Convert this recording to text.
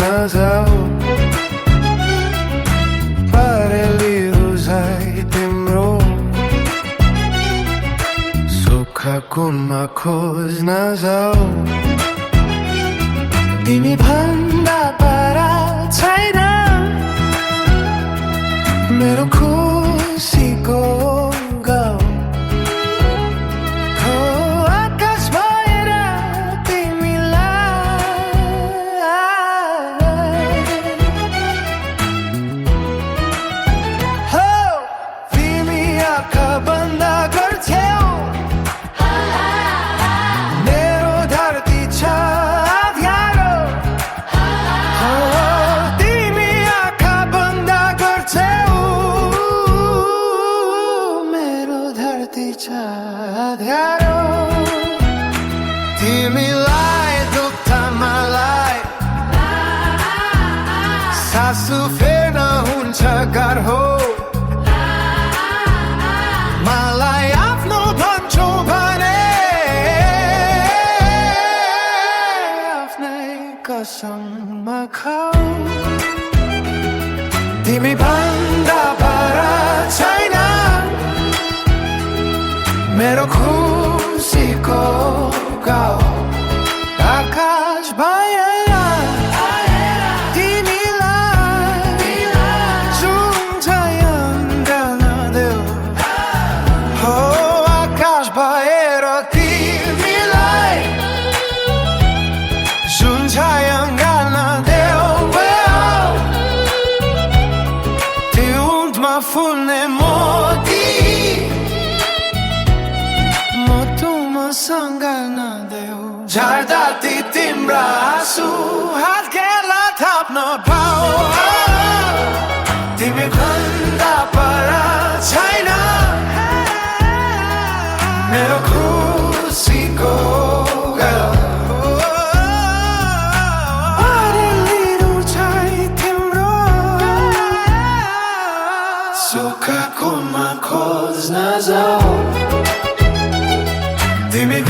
na जाओ परेली रुझाइ तिम्रो सुख कुनमा खोज्न जाऊ तिमी भन्दा पर छैन मेरो खुसीको गाउँ हो आकाश भएर तिमीलाई हो तिमी आँखा बन्द गर्थ्यौ मेरो धरती छ अँध्यारो हो तिमी आँखा बन्द गर्थ्यौ मेरो धरती छ अँध्यारो तिमीलाई दुख्छ मलाई सासु फेर्न हुन्छ गाह्रो मलाई आफ्नो भन्छौ भने आफ्नै कसम खाऊ तिमी भन्दा पर छैन मेरो खुसीको गाउँ आकाश भएर तिमीलाई जुन नदेऊ हो आकाश भएर तिमीलाई जुन नदेऊ तिउमा फुल्ने मोती मसँग नदेऊ झार्दा ती तिम्रा आँसु हात खेला थाप्न पाऊ तिमी भन्दा पर छैन मेरो खुसीको सुख कुनमा खोज्न जाऊ तिमी